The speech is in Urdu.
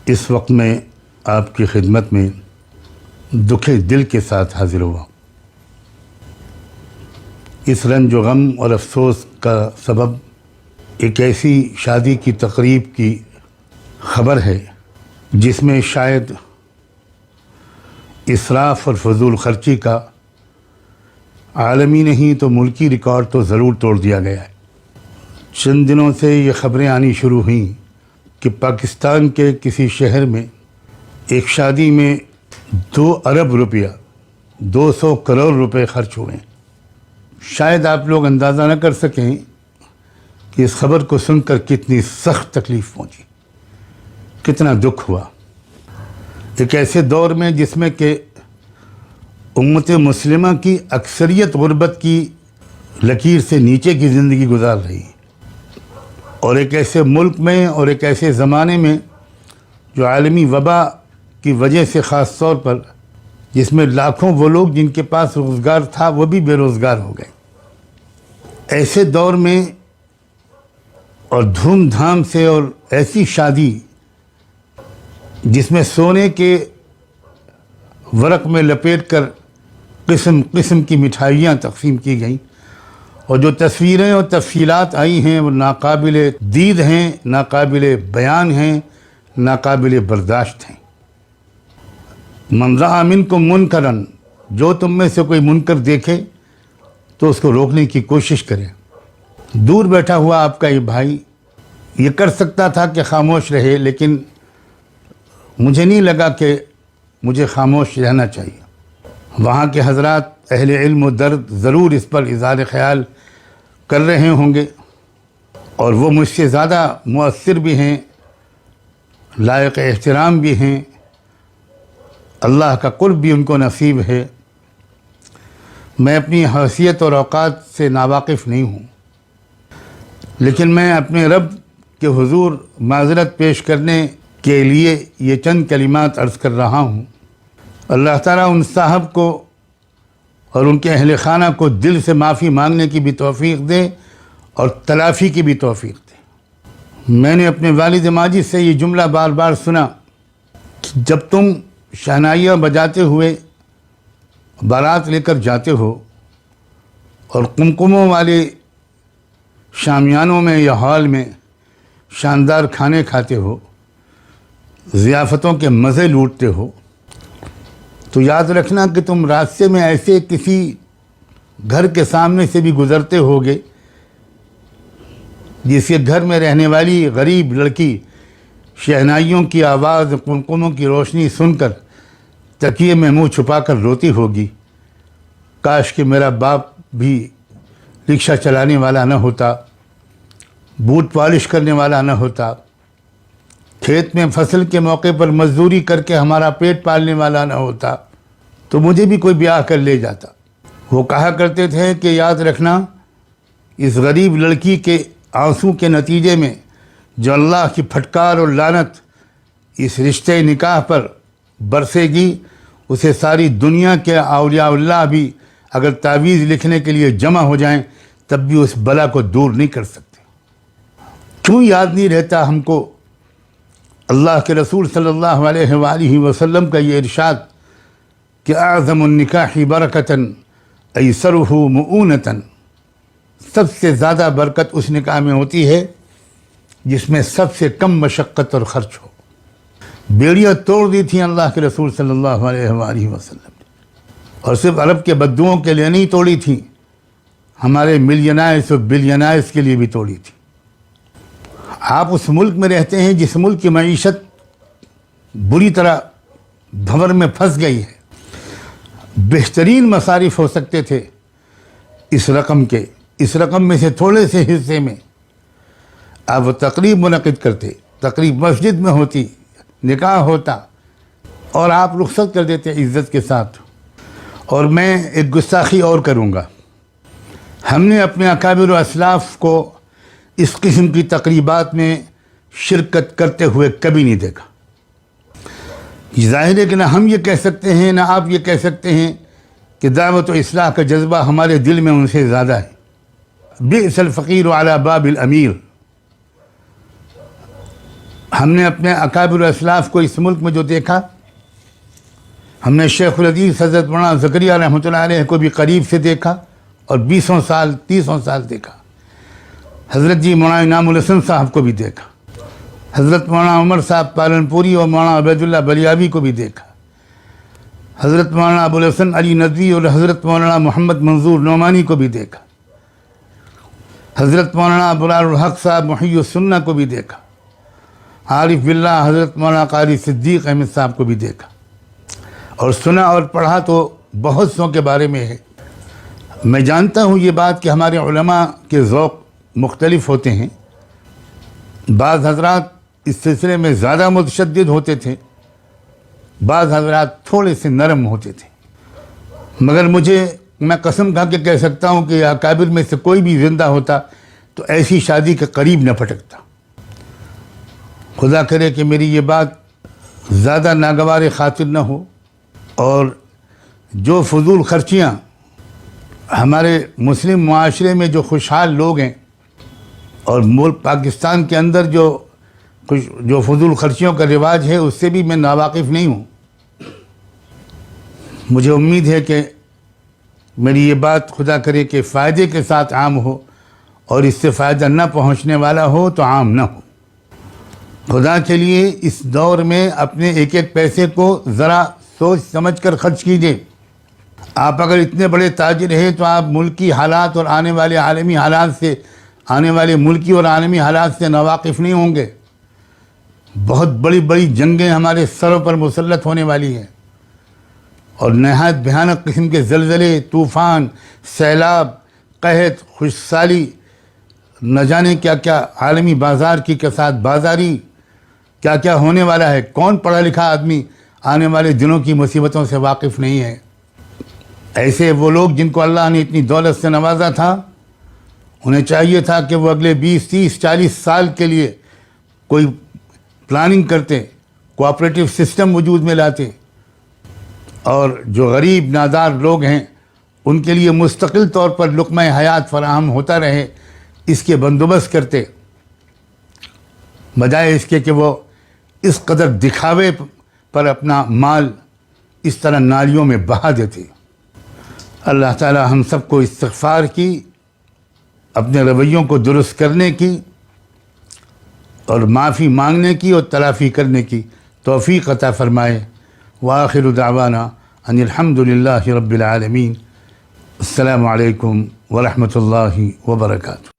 اس وقت میں آپ کی خدمت میں دکھے دل کے ساتھ حاضر ہوا۔ اس رنج و غم اور افسوس کا سبب ایک ایسی شادی کی تقریب کی خبر ہے جس میں شاید اسراف اور فضول خرچی کا عالمی نہیں تو ملکی ریکارڈ تو ضرور توڑ دیا گیا ہے۔ چند دنوں سے یہ خبریں آنی شروع ہوئیں کہ پاکستان کے کسی شہر میں ایک شادی میں 2 ارب روپیہ 200 کروڑ روپے خرچ ہوئے ہیں۔ شاید آپ لوگ اندازہ نہ کر سکیں کہ اس خبر کو سن کر کتنی سخت تکلیف پہنچی، کتنا دکھ ہوا۔ ایک ایسے دور میں جس میں کہ امت مسلمہ کی اکثریت غربت کی لکیر سے نیچے کی زندگی گزار رہی ہے، اور ایک ایسے ملک میں اور ایک ایسے زمانے میں جو عالمی وبا کی وجہ سے خاص طور پر جس میں لاکھوں وہ لوگ جن کے پاس روزگار تھا وہ بھی بے روزگار ہو گئے، ایسے دور میں اور دھوم دھام سے اور ایسی شادی جس میں سونے کے ورق میں لپیٹ کر قسم قسم کی مٹھائیاں تقسیم کی گئیں، اور جو تصویریں اور تفصیلات آئی ہیں وہ ناقابل دید ہیں، ناقابل بیان ہیں، ناقابل برداشت ہیں۔ من رأى منکم منکرا، جو تم میں سے کوئی منکر دیکھے تو اس کو روکنے کی کوشش کرے۔ دور بیٹھا ہوا آپ کا یہ بھائی یہ کر سکتا تھا کہ خاموش رہے، لیکن مجھے نہیں لگا کہ مجھے خاموش رہنا چاہیے۔ وہاں کے حضرات اہل علم و درد ضرور اس پر اظہار خیال کر رہے ہوں گے، اور وہ مجھ سے زیادہ مؤثر بھی ہیں، لائق احترام بھی ہیں، اللہ کا قرب بھی ان کو نصیب ہے۔ میں اپنی حیثیت اور اوقات سے ناواقف نہیں ہوں، لیکن میں اپنے رب کے حضور معذرت پیش کرنے کے لیے یہ چند کلمات عرض کر رہا ہوں۔ اللہ تعالیٰ ان صاحب کو اور ان کے اہل خانہ کو دل سے معافی مانگنے کی بھی توفیق دے اور تلافی کی بھی توفیق دے۔ میں نے اپنے والد ماجد سے یہ جملہ بار بار سنا کہ جب تم شہنائیاں بجاتے ہوئے بارات لے کر جاتے ہو اور قمقموں والے شامیانوں میں یا ہال میں شاندار کھانے کھاتے ہو، ضیافتوں کے مزے لوٹتے ہو، تو یاد رکھنا کہ تم راستے میں ایسے کسی گھر کے سامنے سے بھی گزرتے ہوگے جس کے گھر میں رہنے والی غریب لڑکی شہنائیوں کی آواز، قمقموں کی روشنی سن کر تکیے میں منہ چھپا کر روتی ہوگی، کاش کہ میرا باپ بھی رکشہ چلانے والا نہ ہوتا، بوٹ پالش کرنے والا نہ ہوتا، کھیت میں فصل کے موقع پر مزدوری کر کے ہمارا پیٹ پالنے والا نہ ہوتا، تو مجھے بھی کوئی بیاہ کر لے جاتا۔ وہ کہا کرتے تھے کہ یاد رکھنا اس غریب لڑکی کے آنسو کے نتیجے میں جو اللہ کی پھٹکار اور لعنت اس رشتے نکاح پر برسے گی، اسے ساری دنیا کے اولیاء اللہ بھی اگر تعویذ لکھنے کے لیے جمع ہو جائیں تب بھی اس بلا کو دور نہیں کر سکتے۔ کیوں یاد نہیں رہتا ہم کو اللہ کے رسول صلی اللہ علیہ وآلہ وسلم کا یہ ارشاد کہ اعظم النکاح برکتاً ایسرہ مؤونتاً، سب سے زیادہ برکت اس نکاح میں ہوتی ہے جس میں سب سے کم مشقت اور خرچ ہو۔ بیڑیاں توڑ دی تھیں اللہ کے رسول صلی اللہ علیہ وآلہ وسلم نے، اور صرف عرب کے بدوؤں کے لیے نہیں توڑی تھیں، ہمارے ملینائرز اور بلینائرز کے لیے بھی توڑی تھی۔ آپ اس ملک میں رہتے ہیں جس ملک کی معیشت بری طرح بھنور میں پھنس گئی ہے۔ بہترین مصارف ہو سکتے تھے اس رقم میں سے تھوڑے سے حصے میں آپ وہ تقریب منعقد کرتے، تقریب مسجد میں ہوتی، نکاح ہوتا، اور آپ رخصت کر دیتے عزت کے ساتھ۔ اور میں ایک گستاخی اور کروں گا، ہم نے اپنے اکابر و اسلاف کو اس قسم کی تقریبات میں شرکت کرتے ہوئے کبھی نہیں دیکھا۔ ظاہر ہے کہ نہ ہم یہ کہہ سکتے ہیں نہ آپ یہ کہہ سکتے ہیں کہ دعوت و اصلاح کا جذبہ ہمارے دل میں ان سے زیادہ ہے۔ بئس الفقیر علی باب الامیر، ہم نے اپنے اکابر اسلاف کو اس ملک میں جو دیکھا، ہم نے شیخ الحدیث حضرت مولانا زکریہ رحمۃ اللہ علیہ کو بھی قریب سے دیکھا اور 20 سال 30 سال دیکھا، حضرت جی مولانا انعام الحسن صاحب کو بھی دیکھا، حضرت مولانا عمر صاحب پالنپوری اور مولانا عبید اللہ بلیاوی کو بھی دیکھا، حضرت مولانا ابو الحسن علی ندوی اور حضرت مولانا محمد منظور نعمانی کو بھی دیکھا، حضرت مولانا برار الحق صاحب محی السنہ کو بھی دیکھا، عارف باللہ حضرت مولانا قاری صدیق احمد صاحب کو بھی دیکھا، اور سنا اور پڑھا تو بہت سوں کے بارے میں ہے۔ میں جانتا ہوں یہ بات کہ ہمارے علماء کے ذوق مختلف ہوتے ہیں، بعض حضرات اس سلسلے میں زیادہ متشدد ہوتے تھے، بعض حضرات تھوڑے سے نرم ہوتے تھے، مگر میں قسم کھا کے کہہ سکتا ہوں کہ اکابر میں سے کوئی بھی زندہ ہوتا تو ایسی شادی کے قریب نہ پھٹکتا۔ خدا کرے کہ میری یہ بات زیادہ ناگوار خاطر نہ ہو، اور جو فضول خرچیاں ہمارے مسلم معاشرے میں جو خوشحال لوگ ہیں اور ملک پاکستان کے اندر جو فضول خرچیوں کا رواج ہے، اس سے بھی میں ناواقف نہیں ہوں۔ مجھے امید ہے کہ میری یہ بات خدا کرے کہ فائدے کے ساتھ عام ہو، اور اس سے فائدہ نہ پہنچنے والا ہو تو عام نہ ہو۔ خدا کے لیے اس دور میں اپنے ایک ایک پیسے کو ذرا سوچ سمجھ کر خرچ کیجیے۔ آپ اگر اتنے بڑے تاجر ہیں تو آپ ملکی حالات اور آنے والے ملکی اور عالمی حالات سے ناواقف نہیں ہوں گے۔ بہت بڑی بڑی جنگیں ہمارے سروں پر مسلط ہونے والی ہیں، اور نہایت بھیانک قسم کے زلزلے، طوفان، سیلاب، قحط، خشک سالی، نہ جانے کیا کیا عالمی بازار کی کساد بازاری، کیا کیا ہونے والا ہے۔ کون پڑھا لکھا آدمی آنے والے دنوں کی مصیبتوں سے واقف نہیں ہے؟ ایسے وہ لوگ جن کو اللہ نے اتنی دولت سے نوازا تھا، انہیں چاہیے تھا کہ وہ اگلے 20 30 40 سال کے لیے کوئی پلاننگ کرتے، کوآپریٹو سسٹم وجود میں لاتے، اور جو غریب نادار لوگ ہیں ان کے لیے مستقل طور پر لقمہ حیات فراہم ہوتا رہے، اس کے بندوبست کرتے، بجائے اس کے کہ وہ اس قدر دکھاوے پر اپنا مال اس طرح نالیوں میں بہا دیتے۔ اللہ تعالی ہم سب کو استغفار کی، اپنے رویوں کو درست کرنے کی اور معافی مانگنے کی اور تلافی کرنے کی توفیق عطا فرمائے۔ وآخر دعوانا ان الحمد للہ رب العالمین۔ السلام علیکم ورحمۃ اللہ وبرکاتہ۔